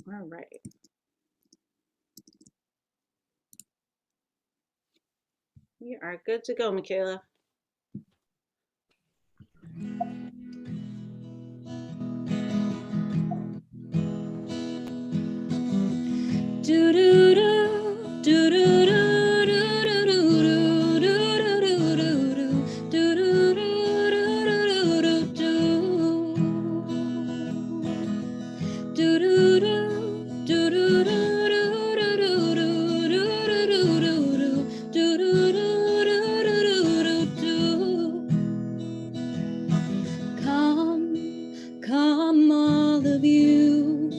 All right. We are good to go, Michaela. Do do do do do do do do do do Come all of you,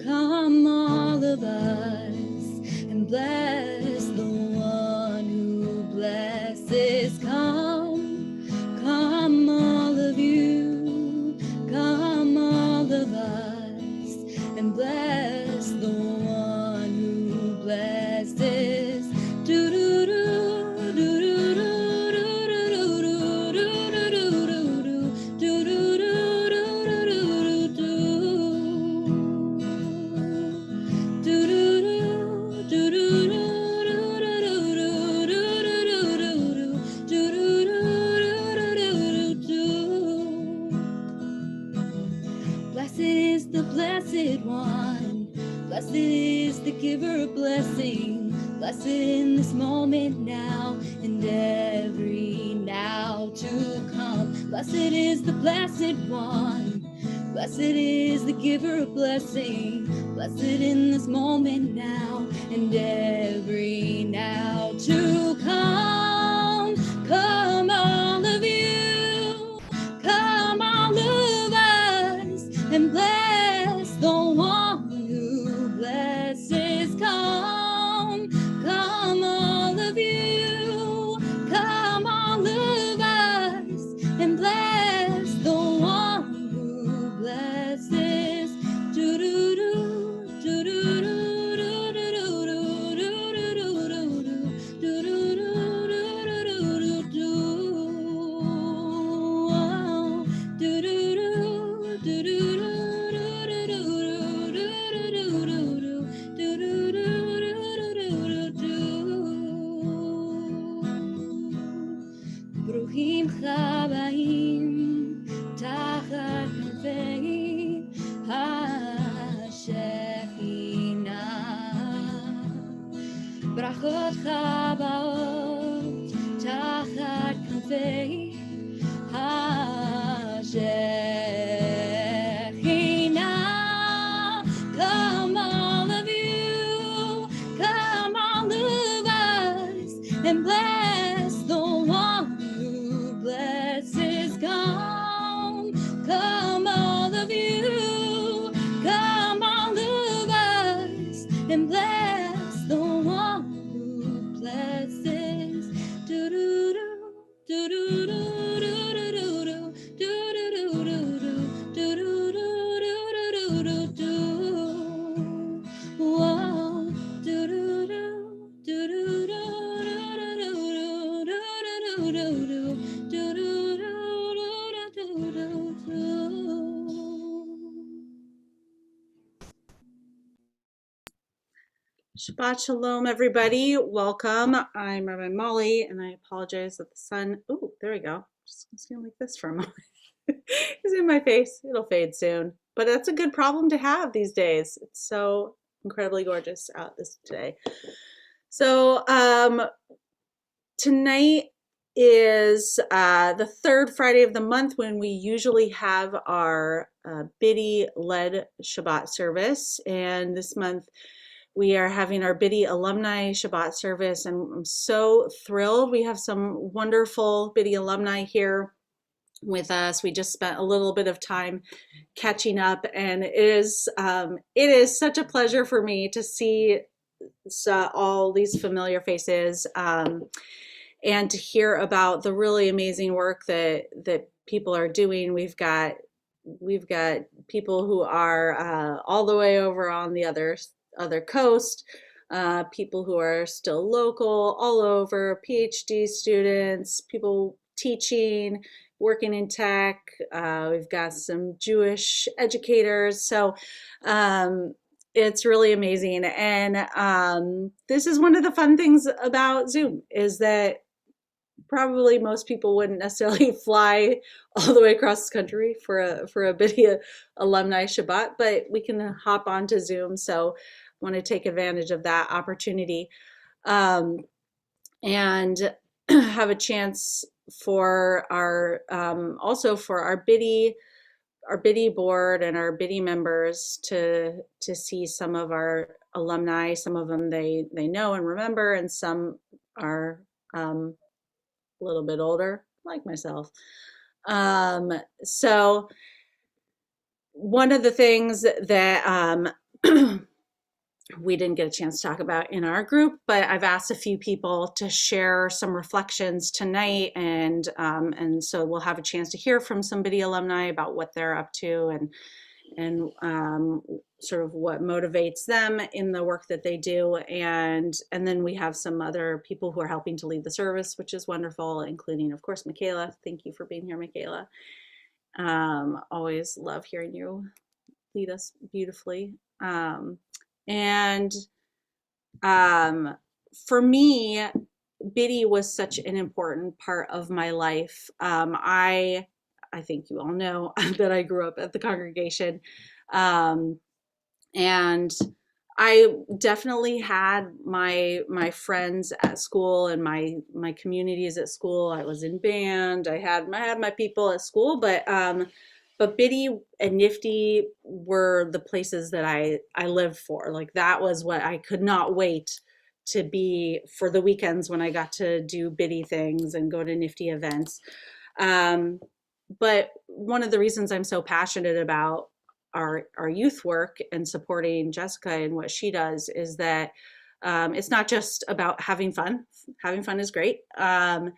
come all of us, and bless the one who blesses. Come all of you, come all of us, and bless the one who blesses. Do do do do do do do do do do do Blessed is the blessed one. Blessed is the giver of blessing. Blessed in this moment now and every now to come. Blessed is the blessed one. Blessed is the giver of blessing. Blessed in this moment now and every now to come. Come all of you. Come all of us and bless the one who blesses. Come all of you. Come all of us and bless the one who blesses. Do do do do do do do do do do do do ברוכים הבאים תחת כנפי השכינה. ברכות הבאות תחת כנפי השכינה. Come all of you, come all of us, and bless the one who blesses. Come all of you, come all of us, and bless the one who blesses. Do do do do do do do do do do do do do do. Shabbat Shalom, everybody. Welcome. I'm Reverend Molly, and I apologize that the sun. Oh, there we go. Just gonna stand like this for a moment. It's in my face. It'll fade soon, but that's a good problem to have these days. It's so incredibly gorgeous out this today. So tonight is the third Friday of the month when we usually have our Biddy-led Shabbat service, and this month we are having our Biddy Alumni Shabbat service, and I'm so thrilled. We have some wonderful Biddy alumni here with us. We just spent a little bit of time catching up, and it is such a pleasure for me to see all these familiar faces and to hear about the really amazing work that people are doing. We've got people who are all the way over on the other coast, people who are still local, all over, PhD students, people teaching, working in tech. We've got some Jewish educators. So It's really amazing. And this is one of the fun things about Zoom is that probably most people wouldn't necessarily fly all the way across the country for a Biddy alumni Shabbat, but we can hop onto Zoom. So want to take advantage of that opportunity um, and have a chance for our also for our Biddy board and our Biddy members to see some of our alumni. Some of them they know and remember, and some are a little bit older, like myself. Um, so one of the things that we didn't get a chance to talk about in our group, but I've asked a few people to share some reflections tonight, and so we'll have a chance to hear from somebody alumni about what they're up to and sort of what motivates them in the work that they do, and then we have some other people who are helping to lead the service, which is wonderful, including of course Michaela. Thank you for being here, Michaela. Always love hearing you lead us beautifully. And for me, Biddy was such an important part of my life. I think you all know that I grew up at the congregation, um, and I definitely had my friends at school and my communities at school. I was in band. I had my people at school, but Biddy and Nifty were the places that I lived for. Like that was what I could not wait to be for the weekends when I got to do Biddy things and go to Nifty events. Um, but one of the reasons I'm so passionate about our youth work and supporting Jessica and what she does is that it's not just about having fun. Having fun is great. But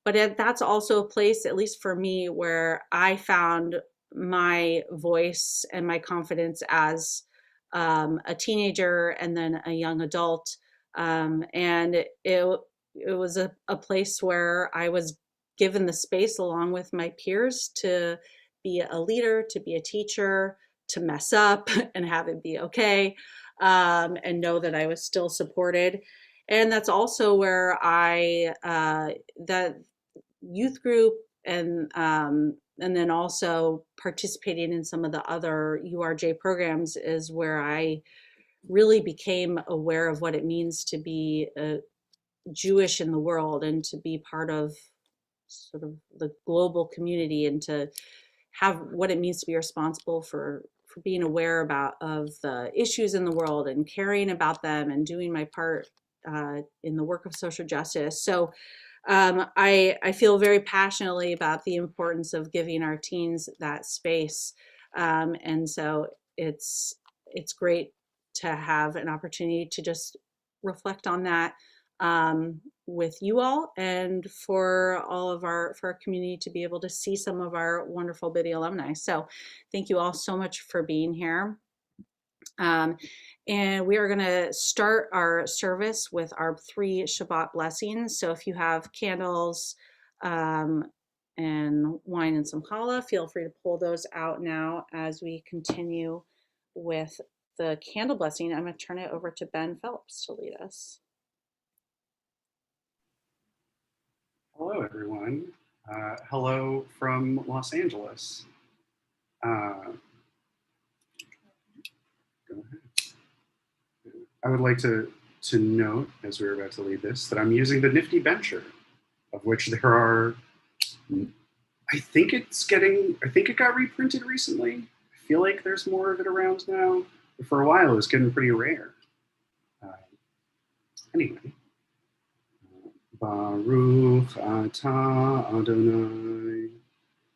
that's also a place, at least for me, where I found my voice and my confidence as a teenager and then a young adult. And it was a place where I was given the space along with my peers to be a leader, to be a teacher, to mess up and have it be okay, and know that I was still supported. And that's also where that youth group and then also participating in some of the other URJ programs is where I really became aware of what it means to be Jewish in the world and to be part of sort of the global community and to have what it means to be responsible for being aware about of the issues in the world and caring about them and doing my part in the work of social justice. So I feel very passionately about the importance of giving our teens that space, and so it's great to have an opportunity to just reflect on that with you all and for all of for our community to be able to see some of our wonderful Biddy alumni. So thank you all so much for being here. Um, and we are going to start our service with our 3 Shabbat blessings. So if you have candles um, and wine and some challah, feel free to pull those out now as we continue with the candle blessing. I'm going to turn it over to Ben Phelps to lead us. Hello, everyone. Hello from Los Angeles. Go ahead. I would like to note, as we're about to lead this, that I'm using the Nifty Bencher, of which there are, I think it got reprinted recently. I feel like there's more of it around now. But for a while, it was getting pretty rare. Anyway. Baruch atah Adonai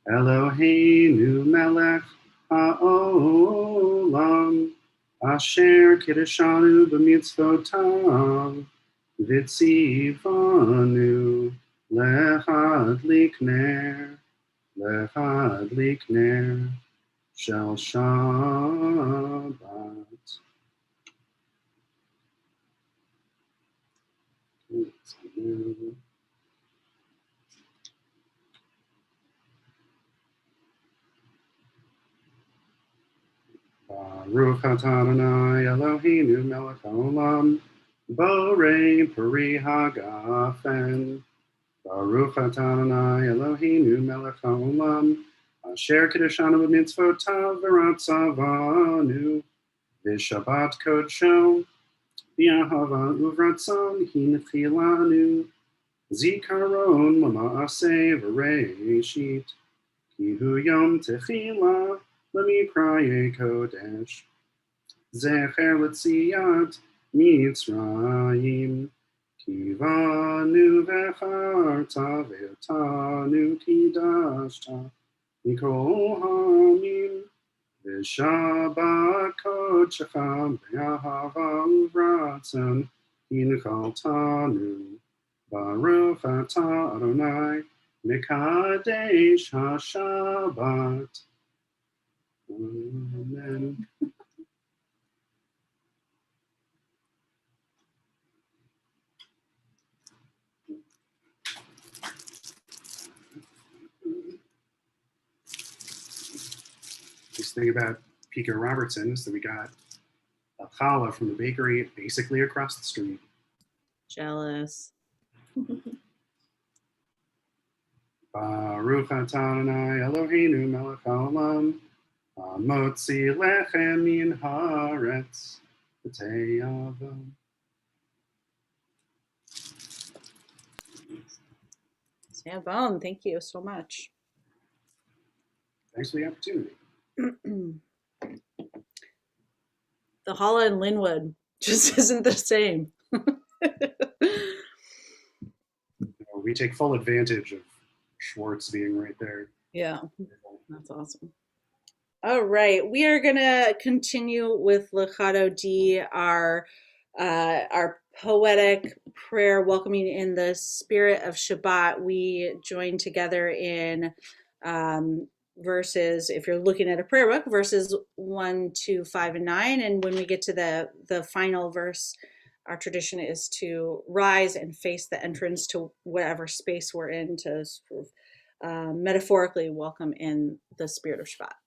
Eloheinu melech haolam asher kiddushanu b'mitzvotav v'tzivanu lehadlik ner shel Shabbat. Baruch Baruch atah Adonai Eloheinu melech haolam, borei peri hagafen. Baruch atah Adonai Eloheinu melech haolam, asher kiddushanu b'mitzvotav v'ratzavanu, v'shabbat kodsho, v'ahava uvratzon hinchilanu, zikaron l'maaseh v'reishit, ki hu yom techila l'mikraye kodesh, zecher l'tziyat Mitzrayim, Kivanu v'charta v'otanu kidashta mikol hamim, v'shabbat kodshecha b'ahava uvratzon hinchaltanu, Baruch atah Adonai mekadesh hashabbat. Amen. This thing about Pico Robertson is that we got a challah from the bakery basically across the street. Jealous. Baruch atah Adonai Eloheinu melech haolam, hamotzi lechem min haaretz v'te'avo. Bone, thank you so much. Thanks for the opportunity. The challah in Linwood just isn't the same. We take full advantage of Schwartz being right there. Yeah, that's awesome. All right, we are gonna continue with Lechato D, our poetic prayer, welcoming in the spirit of Shabbat. We join together in verses, if you're looking at a prayer book, verses 1, 2, 5, and 9. And when we get to the final verse, our tradition is to rise and face the entrance to whatever space we're in to sort of metaphorically welcome in the spirit of Shabbat.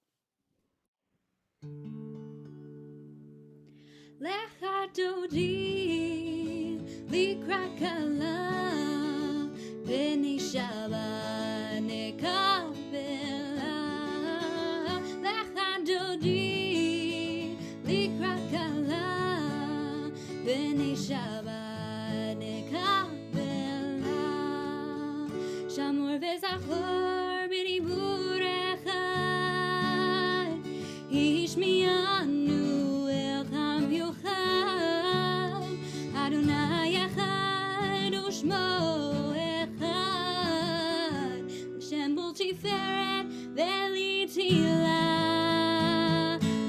Lecha dodi likra kala b'nei Shabbat nekabela. Lecha dodi likra kala b'nei Shabbat nekabela. Shamor v'zachor b'dibur echad Ishmianu Adonai echad u'shmo echad L'shem b'ol tiferet v'li tila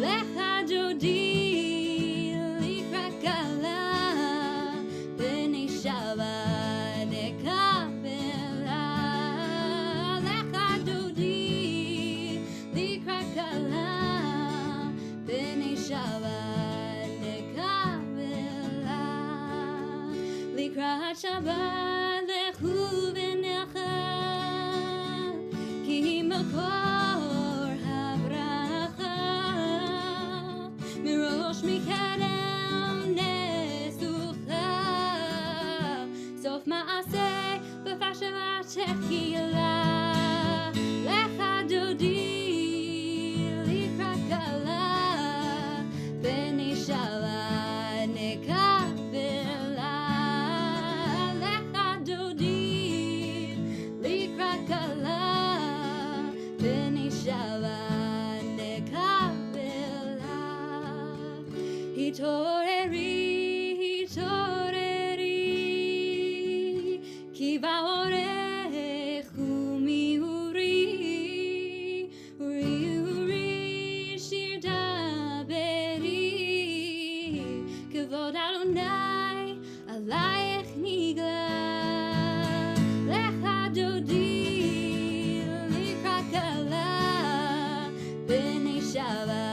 Lecha dodi likra kala b'nei Shabbat nekabela. Lecha dodi likra kala b'nei Shabbat Likrat Shabbat lechu v'necha Ki makor havracha Mirosh mikadam nesucha Sof ma'aseh b'fashavat shechila Lecha dodi likrat kala b'nei Shabbat nekabela. Hitoreri, hitoreri, ki va'orechu mi'uri, uri, shir daberi, kavod Adonai, alayech nigla, lecha dodi, likra kala, b'nei Shabbat.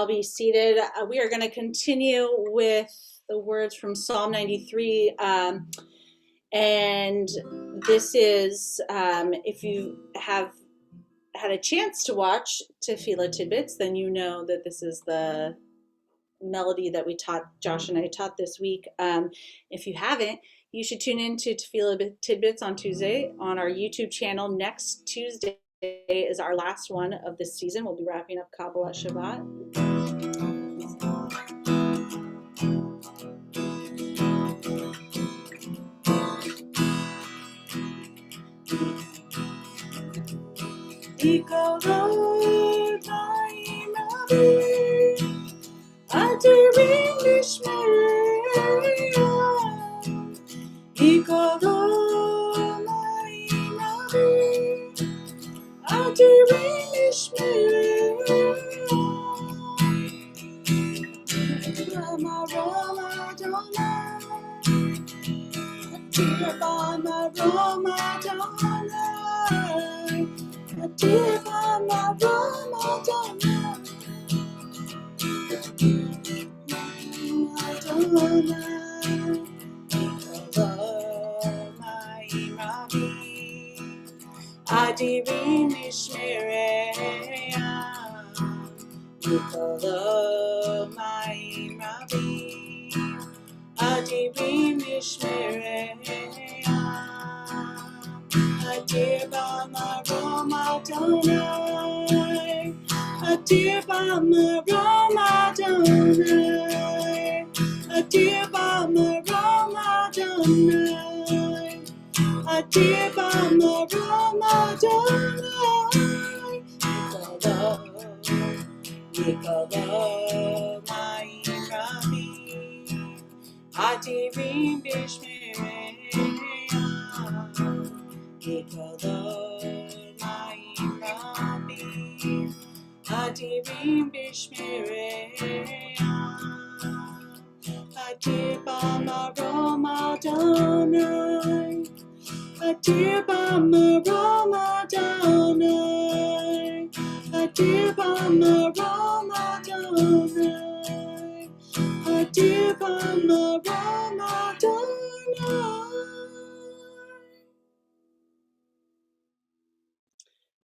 all be seated. We are going to continue with the words from Psalm 93. And this is, if you have had a chance to watch Tefillah Tidbits, then you know that this is the melody that we taught, Josh and I taught this week. If you haven't, you should tune in to Tefillah Tidbits on Tuesday on our YouTube channel. Next Tuesday is our last one of this season. We'll be wrapping up Kabbalah Shabbat.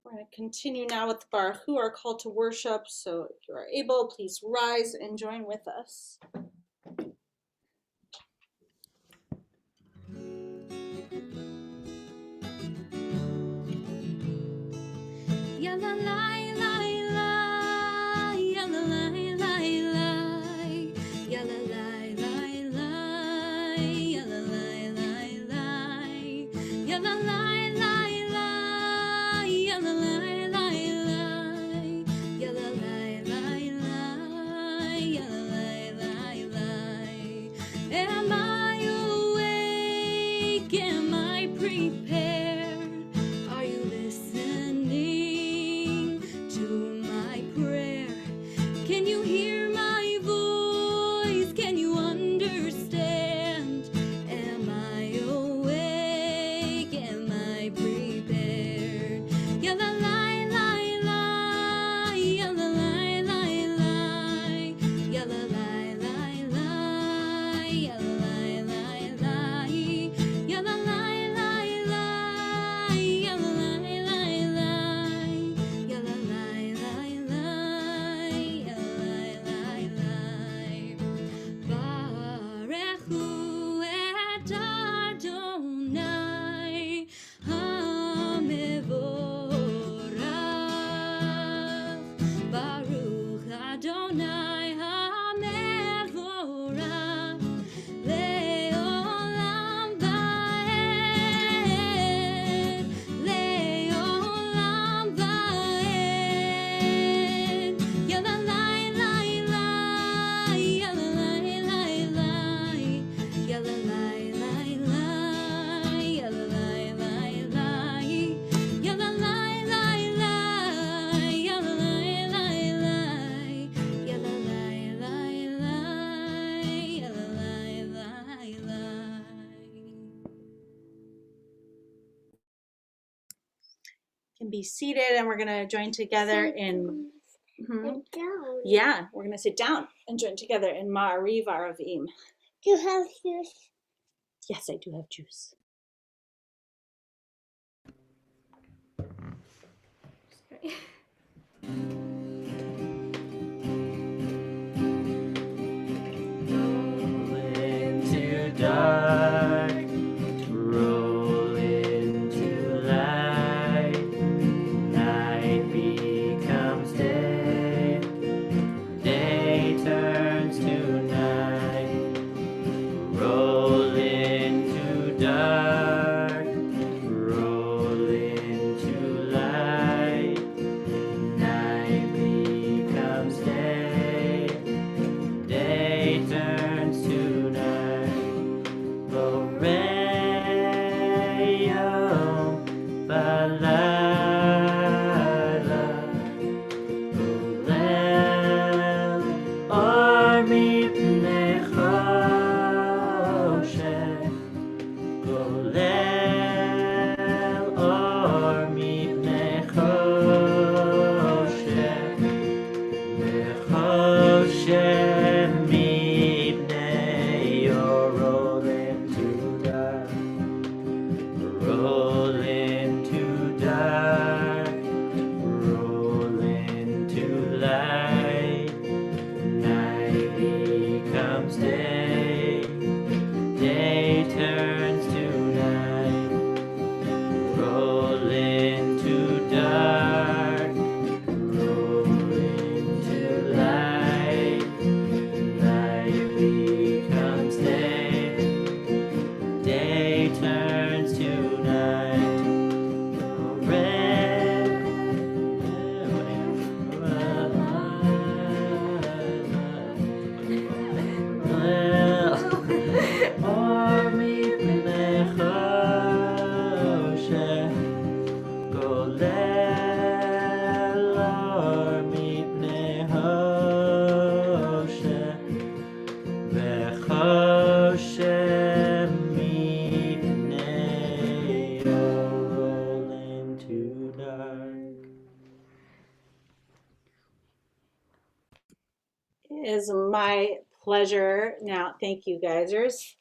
We're going to continue now with Baruch Hu, our call to worship. So if you are able, please rise and join with us. Ya la la la la, ya la la la la, ya la la la la, ya la la la la, ya la la la la, ya la la la la, ya la la la la, ya la la la. Am I awake? Am I prepared? Are you listening to my prayer? Can you hear my voice? Can you understand? Am I awake? Am I prepared? Ya la la la la, ya la la la la, ya la la la la, ya la la la, ya la la. Can be seated, and we're going to join together in Mhm. Yeah, we're gonna sit down and join together in Ma'ariv Aravim. Do you have juice? Yes, I do have juice. Into dark, roll into light. Night becomes day, day turns to night. Roll into dark, roll into light. Night becomes day, day turns to night. Boreyo balayla, Olel or mipnei choshech, Olel or mipnei choshech, Choshech mipnei or roll into dark, roll into dark, roll into light. Night becomes day, day turns to night. Roll into dark, roll into light. Night becomes day, day turns to night. It is my pleasure now. Thank you, guysers.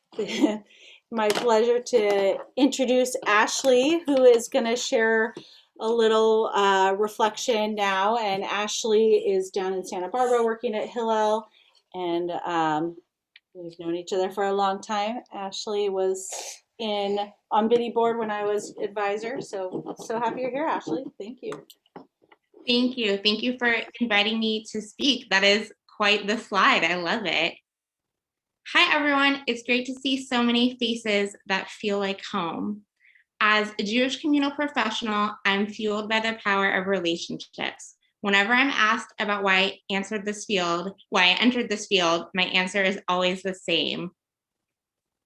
My pleasure to introduce Ashley, who is going to share a little reflection now. And Ashley is down in Santa Barbara working at Hillel, and we've known each other for a long time. Ashley was in on Biddy board when I was advisor, so happy you're here, Ashley. Thank you. Thank you. Thank you for inviting me to speak. That is quite the slide. I love it. Hi, everyone. It's great to see so many faces that feel like home. As a Jewish communal professional, I'm fueled by the power of relationships. Whenever I'm asked about why I entered this field, my answer is always the same.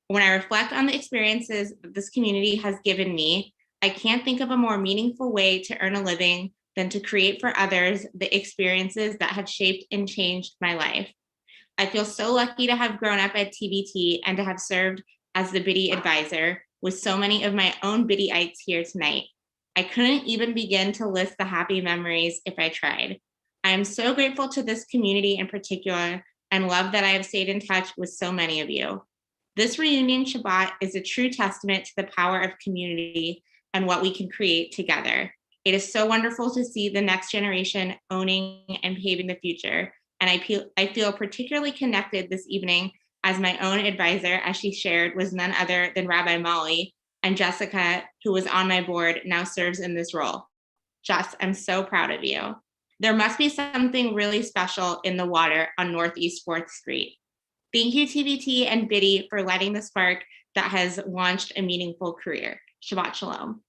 When I reflect on the experiences that this community has given me, I can't think of a more meaningful way to earn a living than to create for others the experiences that have shaped and changed my life. I feel so lucky to have grown up at TBT and to have served as the Biddy advisor with so many of my own Biddyites here tonight. I couldn't even begin to list the happy memories if I tried. I am so grateful to this community in particular and love that I have stayed in touch with so many of you. This reunion Shabbat is a true testament to the power of community and what we can create together. It is so wonderful to see the next generation owning and paving the future. And I feel particularly connected this evening as my own advisor, as she shared, was none other than Rabbi Molly, and Jessica, who was on my board, now serves in this role. Jess, I'm so proud of you. There must be something really special in the water on Northeast 4th Street. Thank you, TBT and Biddy, for lighting the spark that has launched a meaningful career. Shabbat Shalom.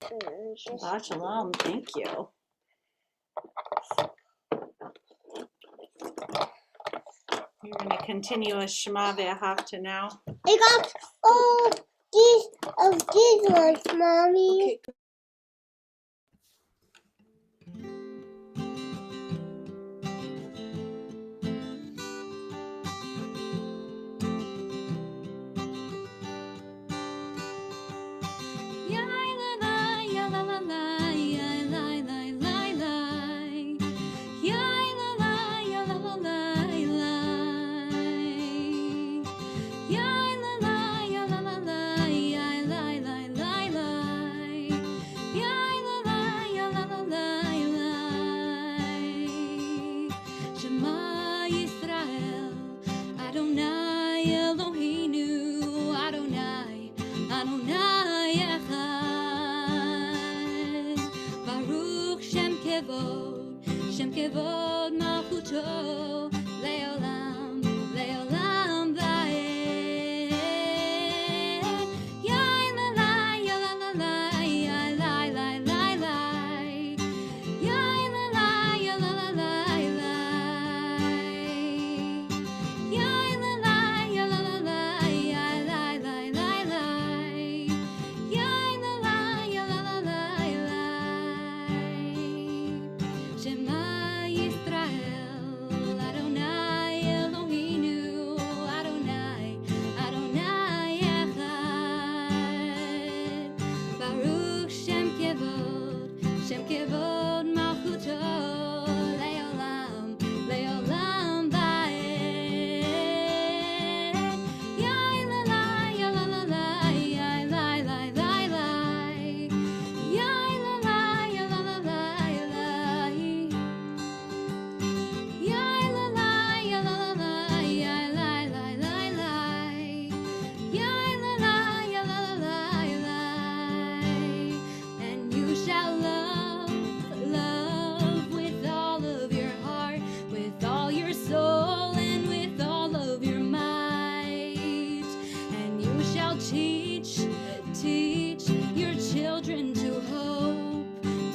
Shabbat Shalom. Thank you. You're going to continue a Shema Ve'ahavta now. I got all these ones, Mommy. Okay.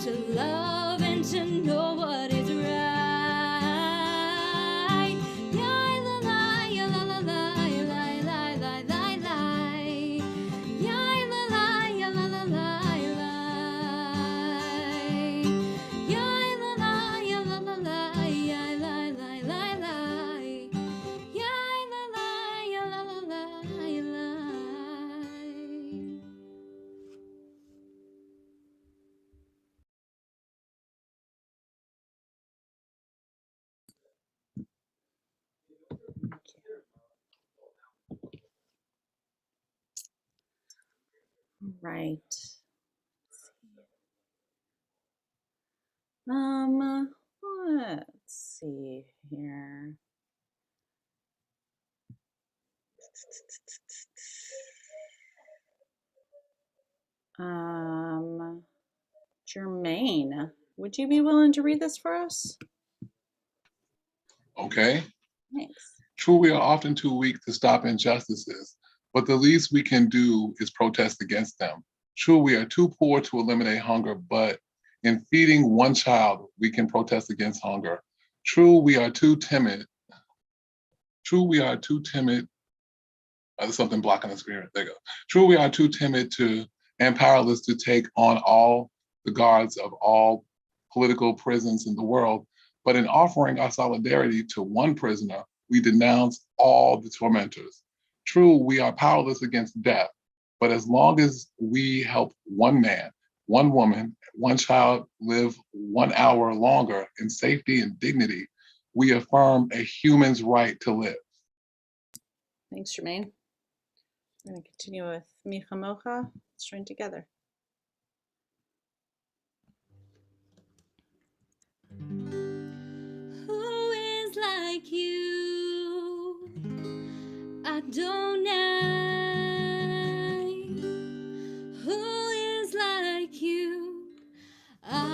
to love and to know what is right. Yeah, la la, yeah, la la la, yeah, la la la la la. Yeah, la la, yeah, la la la, yeah, la. Yeah, la la, yeah, la la la, yeah, la la la la. Yeah, la la, yeah, la la la, yeah, la. Right. Let's see here. Jermaine, would you be willing to read this for us? Okay. Thanks. True, we are often too weak to stop injustices, but the least we can do is protest against them. True, we are too poor to eliminate hunger, but in feeding one child, we can protest against hunger. True, we are too timid. True, we are too timid. There's something blocking the screen. There you go. True, we are too timid to and powerless to take on all the guards of all political prisons in the world. But in offering our solidarity to one prisoner, we denounce all the tormentors. True, we are powerless against death, but as long as we help one man, one woman, one child live 1 hour longer in safety and dignity, we affirm a human's right to live. Thanks, Jermaine. We're going to continue with Micha Mocha. Let's join together. Who is like you, Adonai? Who is like you, Adonai?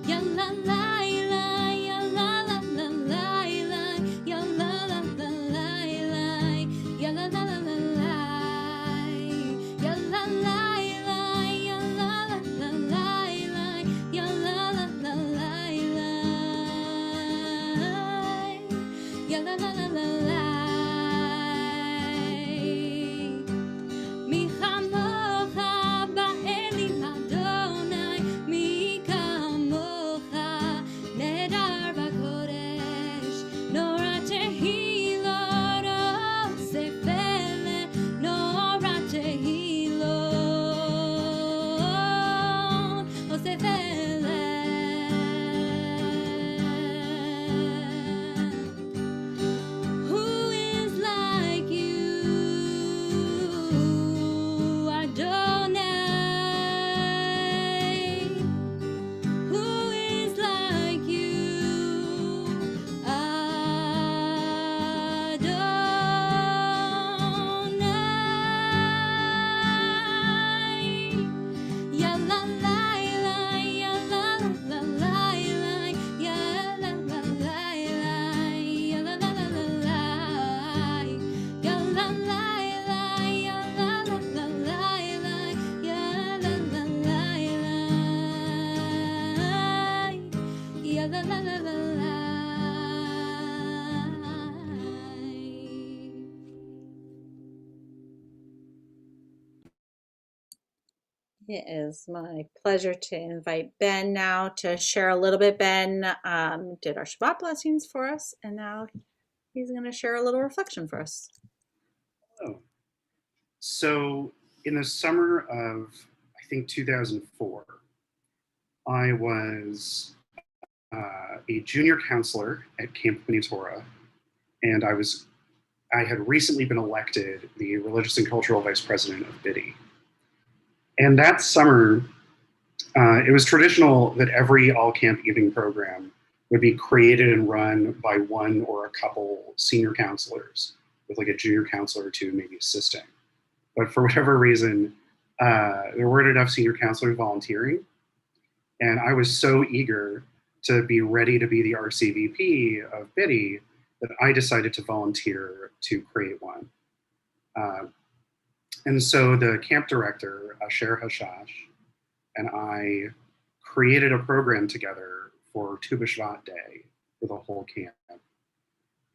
Ya la la la, ya la la la la, ya la la la la, ya la la la la la, ya la la la, ya la la la la, ya la la la la, ya la la la la la. Mi chamocha ba'elim Adonai, mi kamocha nedar b'kodesh, nora tehilot osefele, nora tehilot osefele. Who is like you, Adonai? Who is like you, Adonai? Ya la la la, ya la la la la, ya la la la la, ya la la la la la, ya la la la, ya la la la la, ya la la la la, ya la la la la la. It is my pleasure to invite Ben now to share a little bit. Ben did our Shabbat blessings for us, and now he's going to share a little reflection for us. Oh. So in the summer of, I think, 2004, I was a junior counselor at Camp B'nai Torah, and I had recently been elected the religious and cultural vice president of BIDI. And that summer, it was traditional that every all-camp evening program would be created and run by one or a couple senior counselors, with like a junior counselor or two maybe assisting. But for whatever reason, there weren't enough senior counselors volunteering. And I was so eager to be ready to be the RCVP of BIDI that I decided to volunteer to create one. And so the camp director, Asher Hashash, and I created a program together for Tu B'Shvat Day for the whole camp.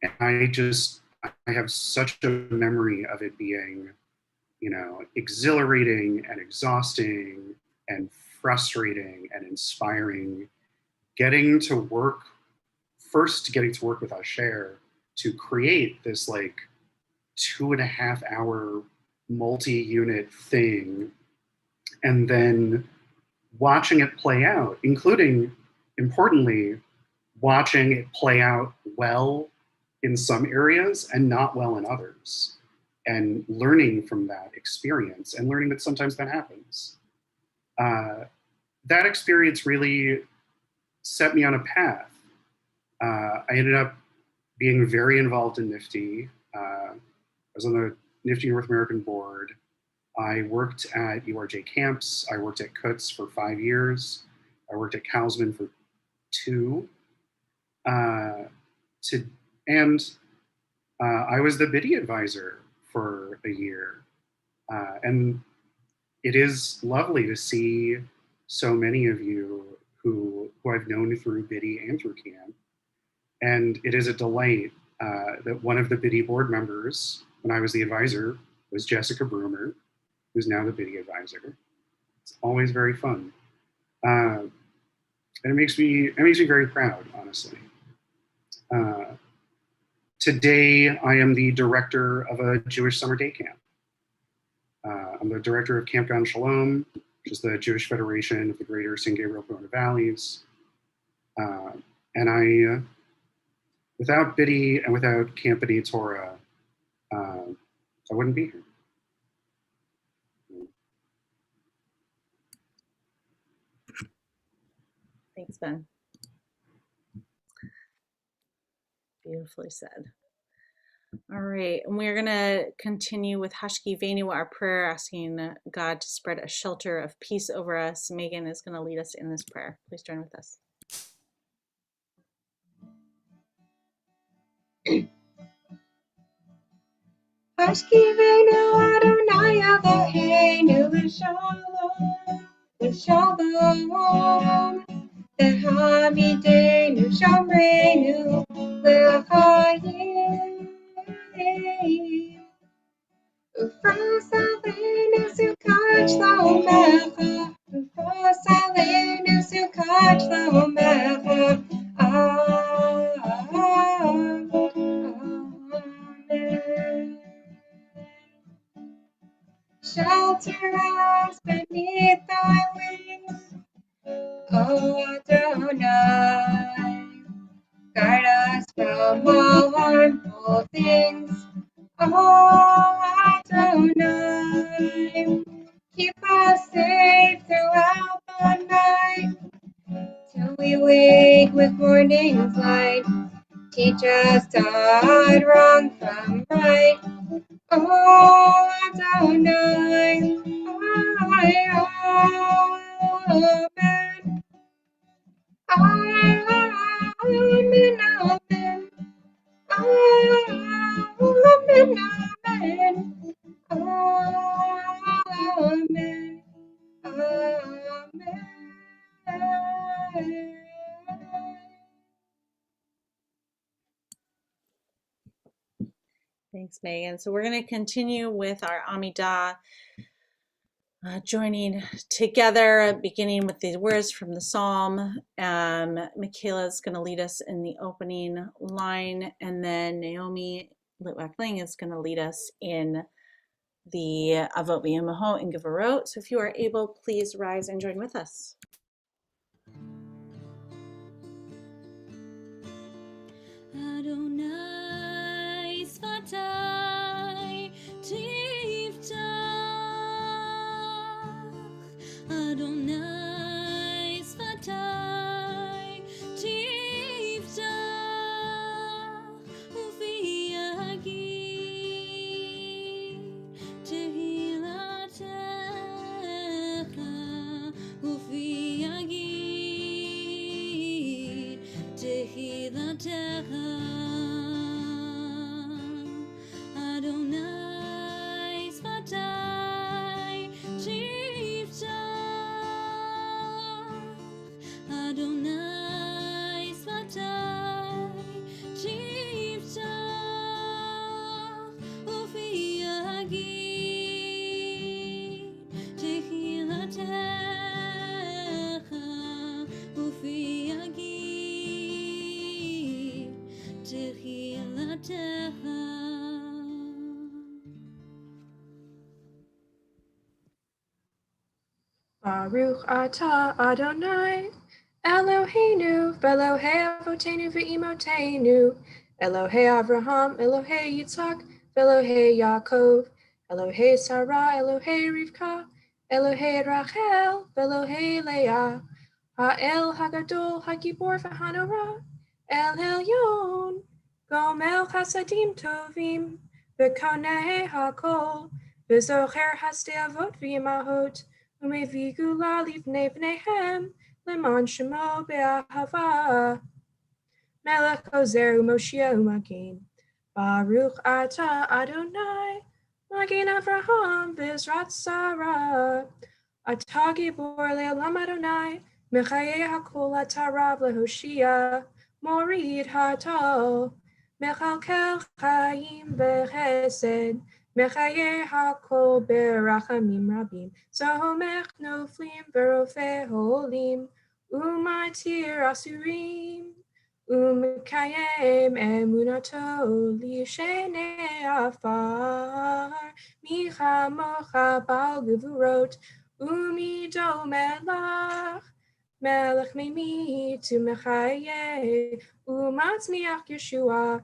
And I have such a memory of it being, exhilarating and exhausting and frustrating and inspiring. Getting to work with Asher to create this like 2.5 hour multi-unit thing, and then watching it play out, including, importantly, watching it play out well in some areas and not well in others, and learning from that experience and learning that sometimes that happens. That experience really set me on a path. I ended up being very involved in NIFTY. I was on the NIFTY North American board. I worked at URJ camps. I worked at Kutz for 5 years. I worked at Kalsman for 2. I was the BIDI advisor for a year. And it is lovely to see so many of you who I've known through BIDI and through camp. And it is a delight that one of the BIDI board members, when I was the advisor, was Jessica Broomer, who's now the BIDI advisor. It's always very fun. And it makes me very proud, honestly. Today, I am the director of a Jewish summer day camp. I'm the director of Camp Gan Shalom, which is the Jewish Federation of the Greater San Gabriel Corona Valleys. And I, without BIDI and without Camp B'nai Torah, I wouldn't be here. Thanks, Ben. Beautifully said. All right, and we're going to continue with Hashki Venu, our prayer, asking God to spread a shelter of peace over us. Megan is going to lead us in this prayer. Please join with us. Hashki Venu Adonai Eloheinu L'shalom V'hamidenu Shamreinu L'chayim Ufros Aleinu Sukkot Shlomecha Ufros Aleinu Sukkot Shlomecha Amen. Shelter us beneath thy wings, O Adonai. Guard us from all harmful things, O Adonai. Keep us safe throughout the night, till we wake with morning's light. Teach us to hide wrong from right, O Adonai. Amen. Amen. Amen. Amen. Amen. Amen. Amen. Thanks, Megan. So we're going to continue with our Amidah, joining together, beginning with the words from the Psalm. Michaela is going to lead us in the opening line, and then Naomi Litwack-Ling is going to lead us in the Avot V'Yemahot and Gevorot. So if you are able, please rise and join with us. Adonai Sfatai Tiftach Adonai Sfatai Tiftach Ufi Yagid Tehilatecha Ufi Yagid Tehilatecha Baruch atah Adonai Eloheinu v'Elohei avotenu v'imotenu Elohei Avraham, Elohei Yitzhak, v'Elohei Yaakov, Elohei Sarah, Elohei Rivka, Elohei Rachel, v'Elohei Leah, Ha'el Hagadol, Hagibor v'Hanora, El Elyon, Gomel Chasadim Tovim, v'Konei Hakol, v'Zocher Hasdei Avot v'Imahot, U'Mevi Gula Livnei Bneihem, Leman Shemo Be'ahava. Melech Ozer Moshe Umakin. Baruch Ata Adonai, Magin Avraham V'Ezrat Sarah. Ata Gibor Le'olam Adonai, Mechaye HaKol Ata Rav Lehoshia, Morid Hatal, Mechalkel Chaim V'Chesed, Mechaye HaKol Berachamim Rabim, Zomech Noflim V'Rofeh Holim, Umatir Asurim. Umekayem emunato lishene afar micha mocha bal gevurot umido melach melech mimi to mechaye umatzmiach Yeshua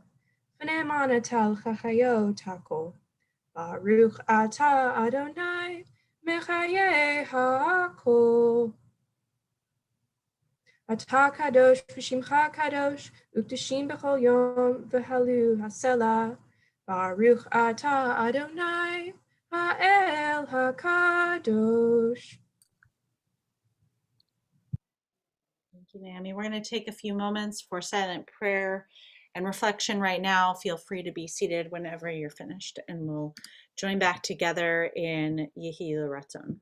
v'nemanatal chachayot hakol Baruch ata Adonai mechaye hakol. Ata kadosh v'shimcha kadosh, uktashim b'chol yom v'halu hasela. Baruch ata Adonai, ha'el hakadosh. Thank you, Naomi. We're going to take a few moments for silent prayer and reflection right now. Feel free to be seated whenever you're finished, and we'll join back together in Yehi Ratzon.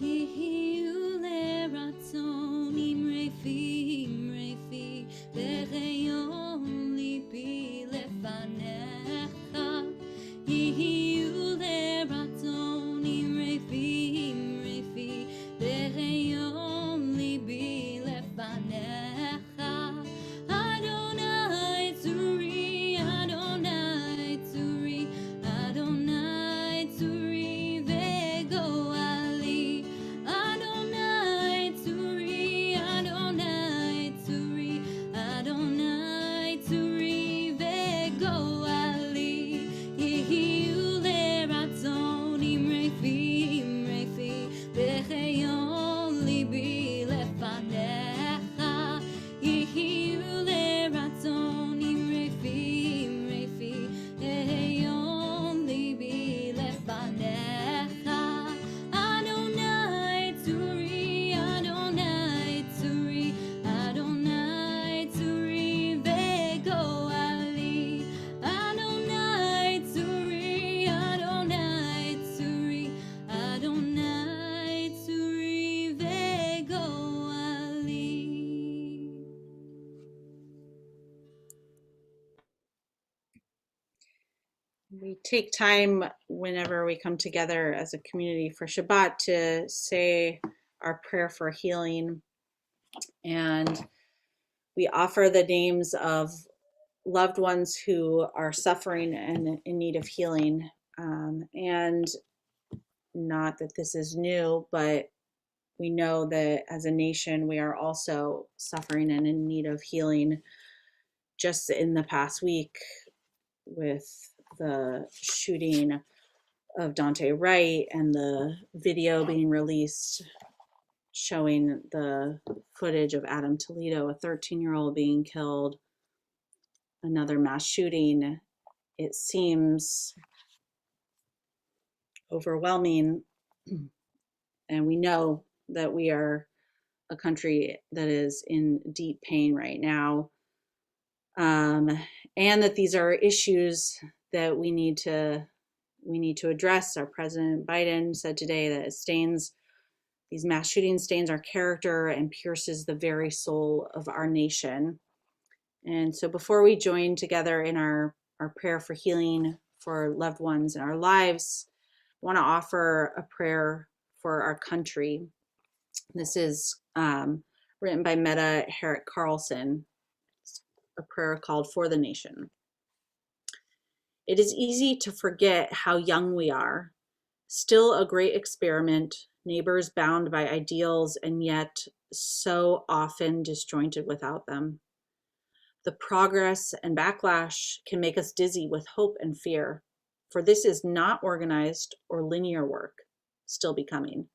Yehiyu leratzon imrefi v'cheyon libi lefanecha. Yehiyu leratzon imrefi v'cheyon libi lefanecha. Adonai tzuri, Adonai tzuri, Adonai tzuri v'goali. Adonai tzuri, Adonai tzuri, Adonai tzuri v'goali. Yehiyu leratzon imrefi v'cheyon libi lefanecha. Yehiyu leratzon imrefi v'cheyon libi lefanecha. Adonai tzuri, Adonai tzuri, Adonai tzuri v'goali. Adonai tzuri, Adonai tzuri, Adonai tzuri v'goali. We take time whenever we come together as a community for Shabbat to say our prayer for healing, and we offer the names of loved ones who are suffering and in need of healing. And not that this is new, but we know that as a nation, we are also suffering and in need of healing. Just in the past week, with the shooting of Dante Wright and the video being released showing the footage of Adam Toledo, a 13-year-old being killed, another mass shooting, it seems overwhelming. And we know that we are a country that is in deep pain right now. um, and that these are issues that we need to address. Our President Biden said today that these mass shootings stains our character and pierces the very soul of our nation. And so before we join together in our prayer for healing for loved ones in our lives, I want to offer a prayer for our country. This is written by Metta Herrick Carlson. It's a prayer called For the Nation. It is easy to forget how young we are, still a great experiment, neighbors bound by ideals and yet so often disjointed without them. The progress and backlash can make us dizzy with hope and fear, for this is not organized or linear work, still becoming.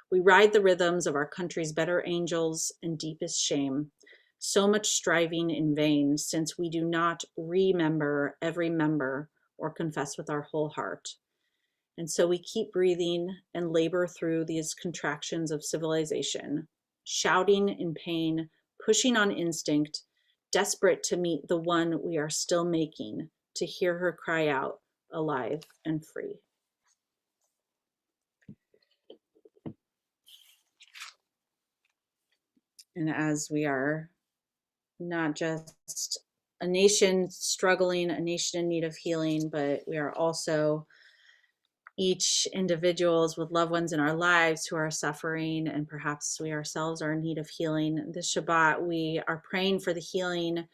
We ride the rhythms of our country's better angels and deepest shame, so much striving in vain, since we do not remember every member or confess with our whole heart. And so we keep breathing and labor through these contractions of civilization, shouting in pain, pushing on instinct, desperate to meet the one we are still making, to hear her cry out, alive and free. And as we are not just a nation struggling, a nation in need of healing, but we are also each individuals with loved ones in our lives who are suffering, and perhaps we ourselves are in need of healing. This Shabbat, we are praying for the healing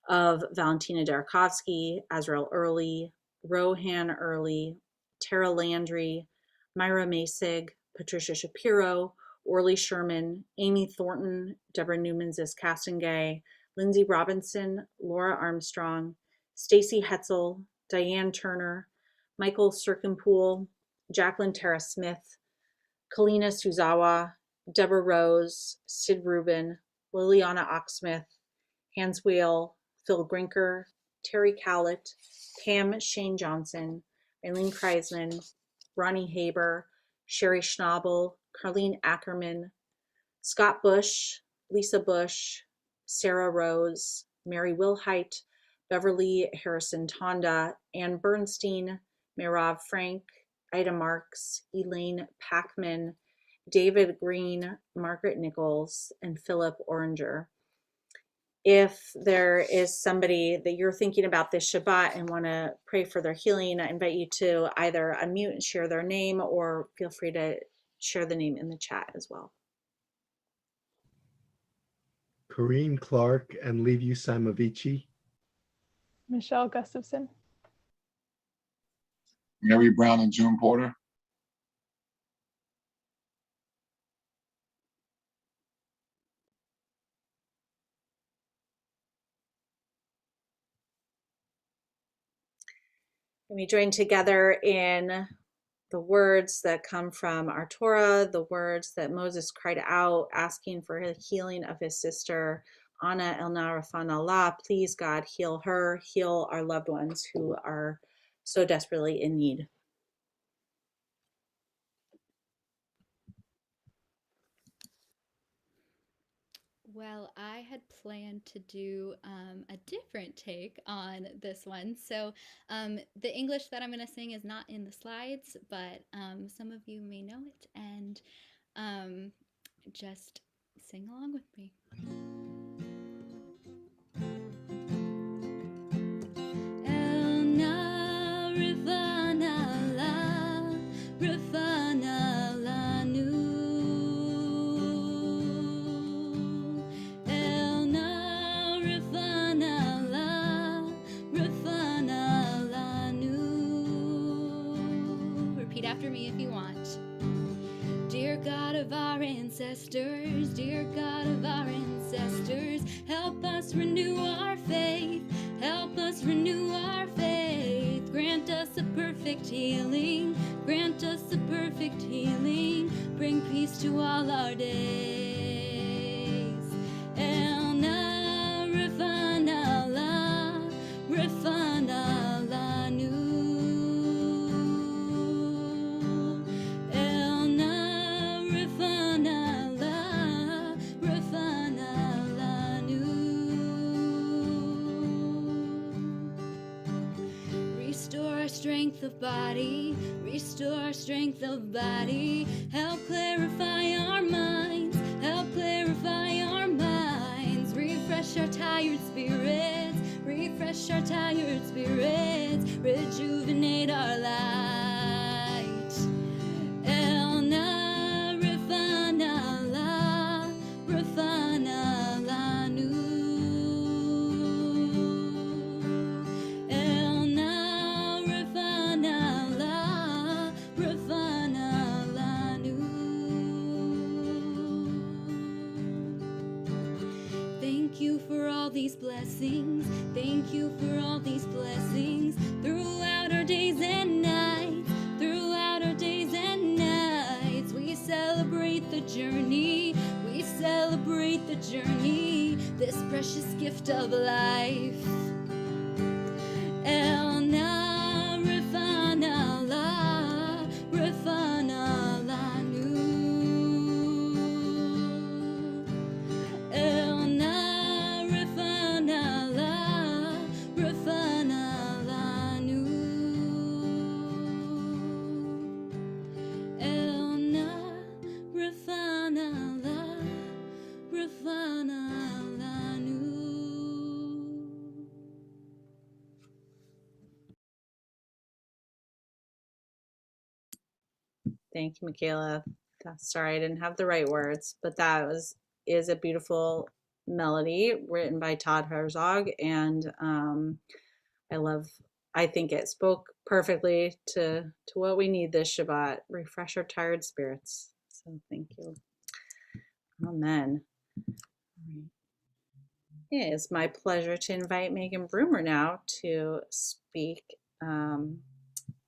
of Valentina Darakovsky, Azrael Early, Rohan Early, Tara Landry, Myra Masig, Patricia Shapiro, Orly Sherman, Amy Thornton, Deborah Newman-Zisk Castengay, Lindsay Robinson, Laura Armstrong, Stacy Hetzel, Diane Turner, Michael Circumpool, Jacqueline Tara Smith, Kalina Suzawa, Deborah Rose, Sid Rubin, Liliana Oxsmith, Hans Wheel, Phil Grinker, Terry Cowlett, Pam Shane Johnson, Eileen Kreisman, Ronnie Haber, Sherry Schnabel, Carlene Ackerman, Scott Bush, Lisa Bush, Sarah Rose, Mary Wilhite, Beverly Harrison Tonda, Ann Bernstein, Mirav Frank, Ida Marks, Elaine Packman, David Green, Margaret Nichols, and Philip Oranger. If there is somebody that you're thinking about this Shabbat and want to pray for their healing, I invite you to either unmute and share their name, or feel free to share the name in the chat as well. Corrine Clark and Liviu Simovici. Michelle Gustafson. Mary Brown and June Porter. And we join together in the words that come from our Torah, the words that Moses cried out, asking for the healing of his sister, Anna Elna Rafan Allah. Please, God, heal her, heal our loved ones who are so desperately in need. Well, I had planned to do a different take on this one. So the English that I'm going to sing is not in the slides, but some of you may know it, and just sing along with me. Repeat after me if you want. Dear God of our ancestors, dear God of our ancestors, help us renew our faith, help us renew our faith. Grant us a perfect healing, grant us a perfect healing, bring peace to all our days. El Na Rafan Allah, Rafan Allah Nu. strength of body, restore our strength of body. Help clarify our minds, help clarify our minds. Refresh our tired spirits, refresh our tired spirits. Rejuvenate our light. Elna Rafana La, Rafana La Nu. Elna Rafana La, Rafana La Nu. Thank you for all these blessings. Thank you for all these blessings throughout our days and nights. Throughout our days and nights, we celebrate the journey. We celebrate the journey. This precious gift of life. Elna Rafana La, Rafana La Nu. Elna Rafana La, Rafana La Nu. Elna Rafana La, Rafana La Nu. Thank you, Michaela. Sorry, I didn't have the right words, but is a beautiful melody written by Todd Herzog, and I think it spoke perfectly to what we need this Shabbat. Refresh our tired spirits. So thank you. Amen. It is my pleasure to invite Megan Broomer now to speak.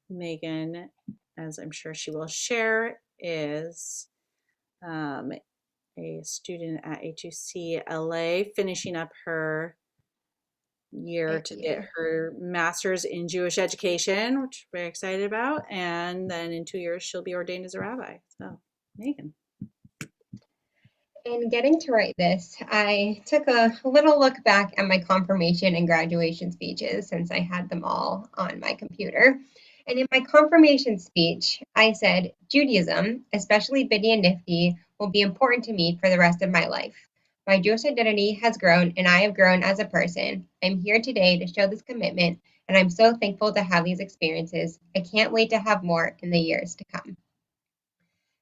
Megan, as I'm sure she will share, is a student at HUC LA, finishing up her year to get her master's in Jewish education, which we're very excited about. And then in 2 years, she'll be ordained as a rabbi. So, Megan. In getting to write this, I took a little look back at my confirmation and graduation speeches since I had them all on my computer. And in my confirmation speech, I said, Judaism, especially Biddy and Nifty, will be important to me for the rest of my life. My Jewish identity has grown and I have grown as a person. I'm here today to show this commitment, and I'm so thankful to have these experiences. I can't wait to have more in the years to come.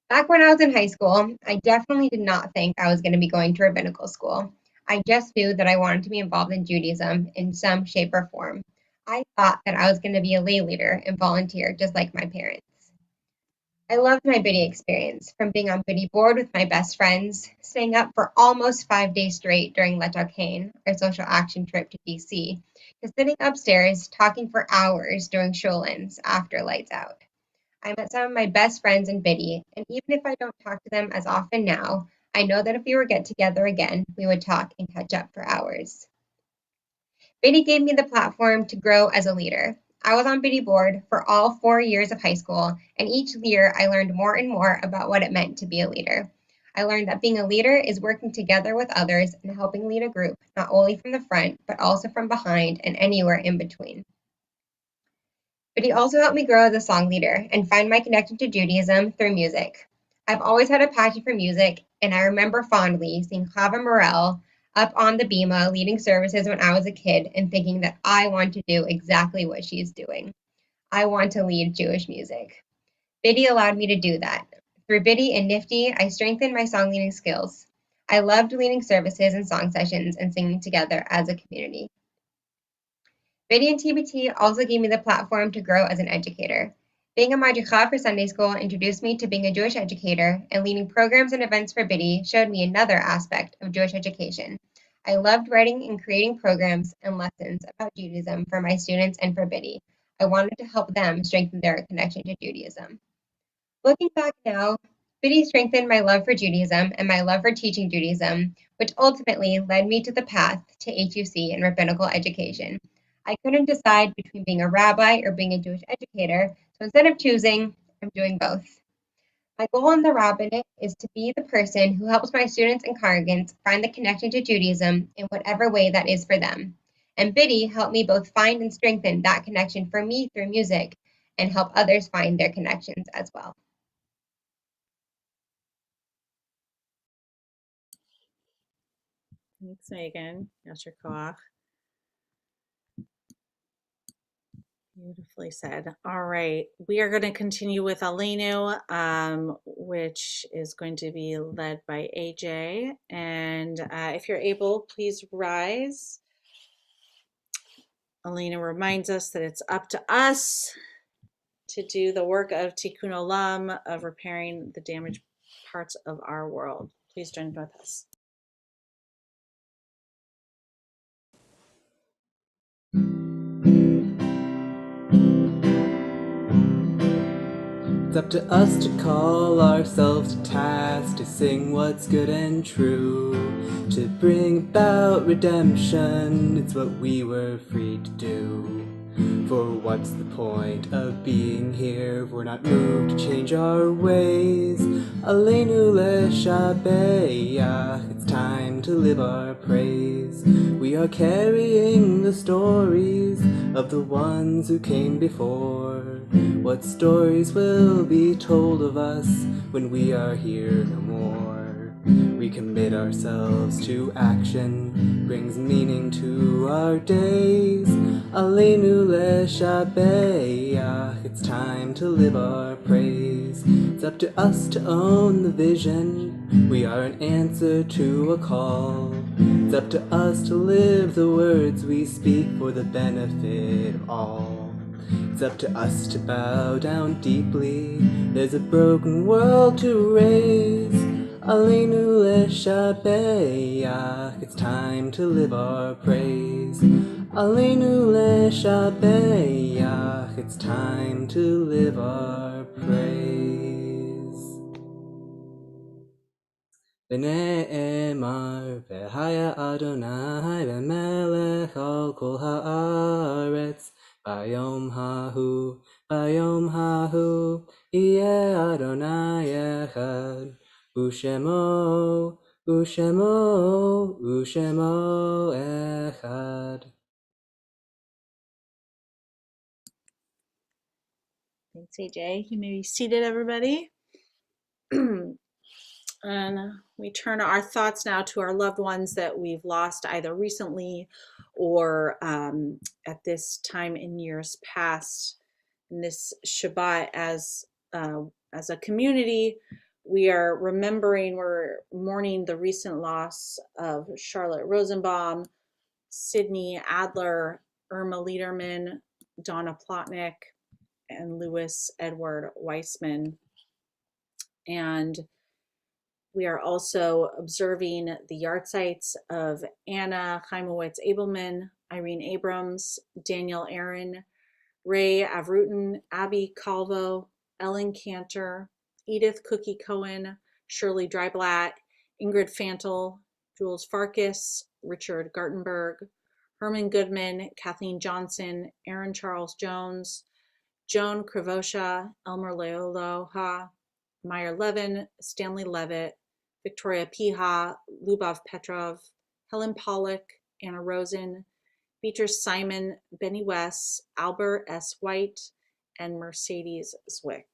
Back when I was in high school, I definitely did not think I was going to be going to rabbinical school. I just knew that I wanted to be involved in Judaism in some shape or form. I thought that I was going to be a lay leader and volunteer just like my parents. I loved my Biddy experience, from being on Biddy board with my best friends, staying up for almost 5 days straight during Let Kane, our social action trip to DC, to sitting upstairs talking for hours during shul-ins after lights out. I met some of my best friends in Biddy, and even if I don't talk to them as often now, I know that if we were get together again, we would talk and catch up for hours. Biddy gave me the platform to grow as a leader. I was on Biddy board for all 4 years of high school, and each year I learned more and more about what it meant to be a leader. I learned that being a leader is working together with others and helping lead a group, not only from the front, but also from behind and anywhere in between. But he also helped me grow as a song leader and find my connection to Judaism through music. I've always had a passion for music, and I remember fondly seeing Chava Morel up on the bima leading services when I was a kid and thinking that I want to do exactly what she's doing. I want to lead Jewish music. Biddy allowed me to do that. Through Biddy and Nifty, I strengthened my song leading skills. I loved leading services and song sessions and singing together as a community. Biddy and TBT also gave me the platform to grow as an educator. Being a madricha for Sunday school introduced me to being a Jewish educator, and leading programs and events for Biddy showed me another aspect of Jewish education. I loved writing and creating programs and lessons about Judaism for my students and for Biddy. I wanted to help them strengthen their connection to Judaism. Looking back now, Biddy strengthened my love for Judaism and my love for teaching Judaism, which ultimately led me to the path to HUC and rabbinical education. I couldn't decide between being a rabbi or being a Jewish educator, so instead of choosing, I'm doing both. My goal in the rabbinate is to be the person who helps my students and congregants find the connection to Judaism in whatever way that is for them. And Biddy helped me both find and strengthen that connection for me through music and help others find their connections as well. Thanks, Megan. Yasher Koach. Beautifully said. All right, we are going to continue with Aleinu, which is going to be led by AJ. And if you're able, please rise. Aleinu reminds us that it's up to us to do the work of Tikkun Olam, of repairing the damaged parts of our world. Please join with us. It's up to us to call ourselves to task, to sing what's good and true, to bring about redemption. It's what we were free to do. For what's the point of being here if we're not moved to change our ways? Aleinu leshabeach, it's time to live our praise. We are carrying the stories of the ones who came before. What stories will be told of us when we are here no more? We commit ourselves to action, brings meaning to our days. Aleinu leshabeach, it's time to live our praise. It's up to us to own the vision, we are an answer to a call. It's up to us to live the words we speak for the benefit of all. It's up to us to bow down deeply, there's a broken world to raise. Aleinu leshabeach, it's time to live our praise. Aleinu leshabeach, it's time to live our praise. V'ne'emar v'haya Adonai v'melech al kol haaretz. Bayom hahu, yeh Adonai echad. Ushemo, ushemo, ushemo echad. Thanks, AJ. You may be seated, everybody. And we turn our thoughts now to our loved ones that we've lost either recently or at this time in years past. In this Shabbat, as a community, we are remembering, we're mourning the recent loss of Charlotte Rosenbaum, Sydney Adler, Irma Liederman, Donna Plotnick, and Louis Edward Weissman. And we are also observing the yahrzeits of Anna Chaimowitz Abelman, Irene Abrams, Daniel Aaron, Ray Avruten, Abby Calvo, Ellen Cantor, Edith Cookie Cohen, Shirley Dreiblatt, Ingrid Fantel, Jules Farkas, Richard Gartenberg, Herman Goodman, Kathleen Johnson, Aaron Charles Jones, Joan Kravosha, Elmer Leoloha, Meyer Levin, Stanley Levitt, Victoria Piha, Lubov Petrov, Helen Pollack, Anna Rosen, Beatrice Simon, Benny West, Albert S. White, and Mercedes Zwick.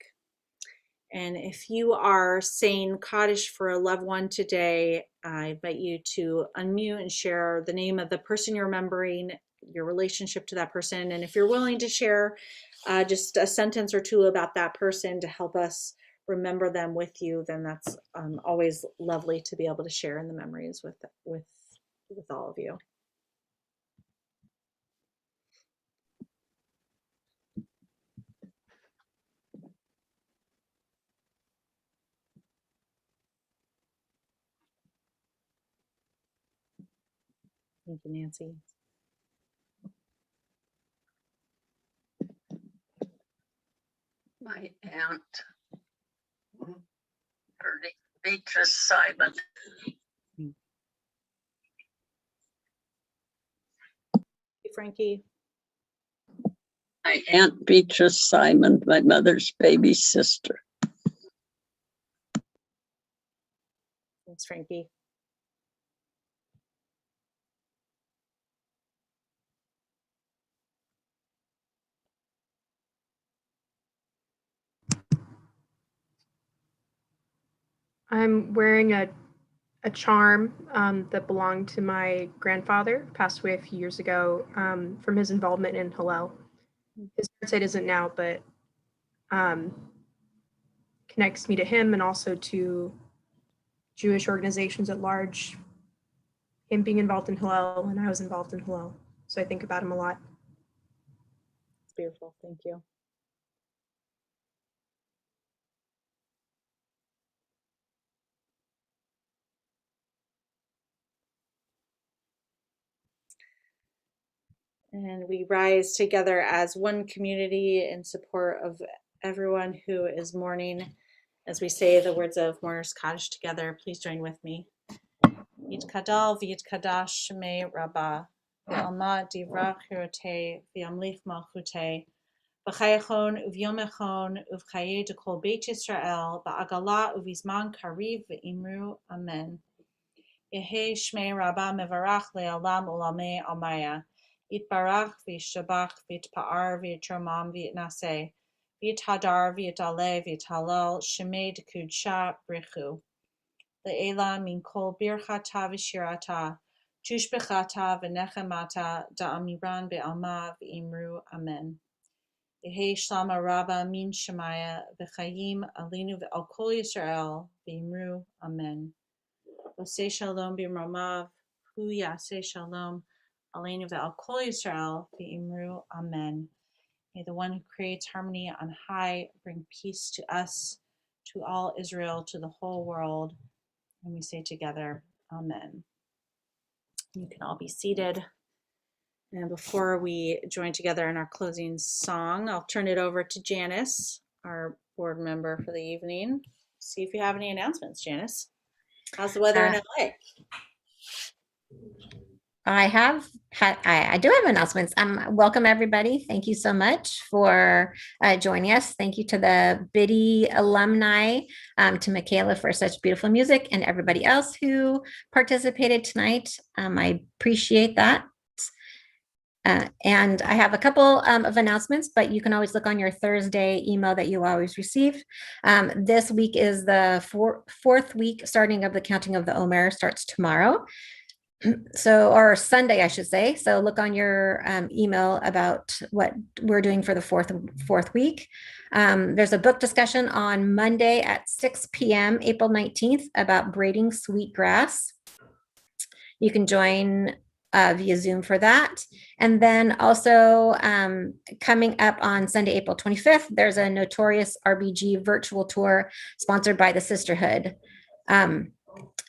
And if you are saying Kaddish for a loved one today, I invite you to unmute and share the name of the person you're remembering, your relationship to that person. And if you're willing to share just a sentence or two about that person to help us remember them with you, then that's always lovely to be able to share in the memories with all of you. Thank you, Nancy. My aunt, her name Beatrice Simon. Thank you, Frankie. My aunt Beatrice Simon, my mother's baby sister. Thanks, Frankie. I'm wearing a charm that belonged to my grandfather, passed away a few years ago from his involvement in Hillel. His site isn't now, but connects me to him and also to Jewish organizations at large. Him being involved in Hillel, and I was involved in Hillel, so I think about him a lot. It's beautiful. Thank you. And we rise together as one community in support of everyone who is mourning. As we say the words of Mourner's Kaddish together, please join with me. Yitkadal v'yitkadash shmei Rabbah, v'alma divrach hirotei, v'yamlich malchutei, v'chayachon uv'yomechon uv'chaye dekol Beit Yisrael, ba'agala uv'izman kariv v'imru amen. Yehi shmei Rabbah mevarach le'alam ulamei almaya. Yitbarach v'yishabach v'yitpa'ar v'yitromam v'yitnaseh. V'yithadar v'yitale v'yithalal shemei dekudsha brichu. Le'ela min kol birchata v'shirata. Jushbechata v'nechemata da'amiran be'alma v'imru amen. Yehi shlama Rabbah min shemaya v'chayim alinu v'al kol Yisrael v'imru amen. Oseh shalom b'mromav, hu yaseh shalom, aleinu ve'al kol Yisrael, v'imru amen. May the one who creates harmony on high bring peace to us, to all Israel, to the whole world. And we say together, amen. You can all be seated. And before we join together in our closing song, I'll turn it over to Janice, our board member for the evening. See if you have any announcements, Janice. How's the weather in LA? I do have announcements. Welcome everybody. Thank you so much for joining us. Thank you to the Biddy alumni, to Michaela for such beautiful music, and everybody else who participated tonight. I appreciate that. And I have a couple of announcements, but you can always look on your Thursday email that you always receive. This week is the fourth week starting of the counting of the Omer, starts tomorrow. So, or Sunday, I should say. So look on your email about what we're doing for the fourth week. There's a book discussion on Monday at 6 p.m., April 19th, about braiding sweetgrass. You can join via Zoom for that. And then also coming up on Sunday, April 25th, there's a Notorious RBG virtual tour sponsored by the Sisterhood.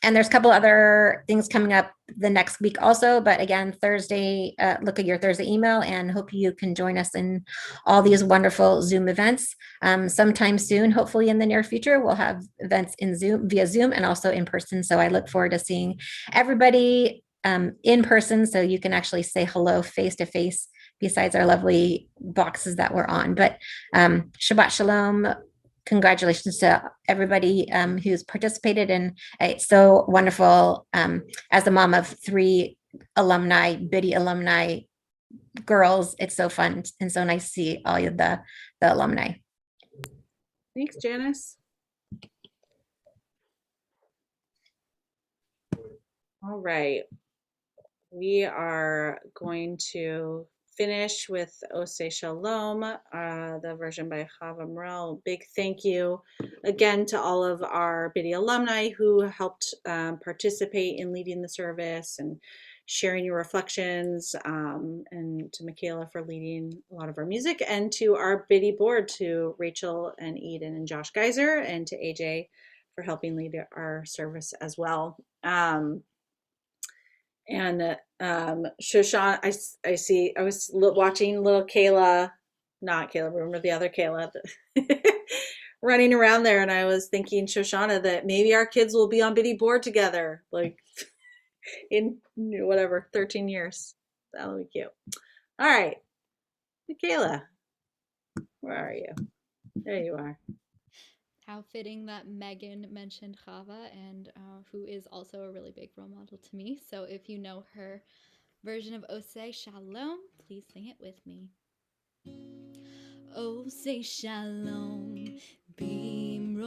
And there's a couple other things coming up the next week also. But again, Thursday, look at your Thursday email and hope you can join us in all these wonderful Zoom events. Sometime soon, hopefully in the near future, we'll have events in Zoom, via Zoom, and also in person. So I look forward to seeing everybody in person so you can actually say hello face to face besides our lovely boxes that we're on. But Shabbat Shalom. Congratulations to everybody who's participated, and it's so wonderful as the mom of 3 alumni, Biddy alumni girls. It's so fun and so nice to see all of the alumni. Thanks, Janice. All right. We are going to finish with Oseh Shalom, the version by Chava Morel. Big thank you again to all of our Biddy alumni who helped participate in leading the service and sharing your reflections, and to Michaela for leading a lot of our music, and to our Biddy board, to Rachel and Eden and Josh Geiser, and to AJ for helping lead our service as well. And Shoshan, I see, I was watching little Kayla, not Kayla, remember the other Kayla, running around there. And I was thinking, Shoshana, that maybe our kids will be on Biddy board together, like in whatever, 13 years. That'll be cute. All right. Michaela, where are you? There you are. How fitting that Megan mentioned Chava, and who is also a really big role model to me. So if you know her version of Oseh Shalom, please sing it with me. Oseh Shalom, Bimromav,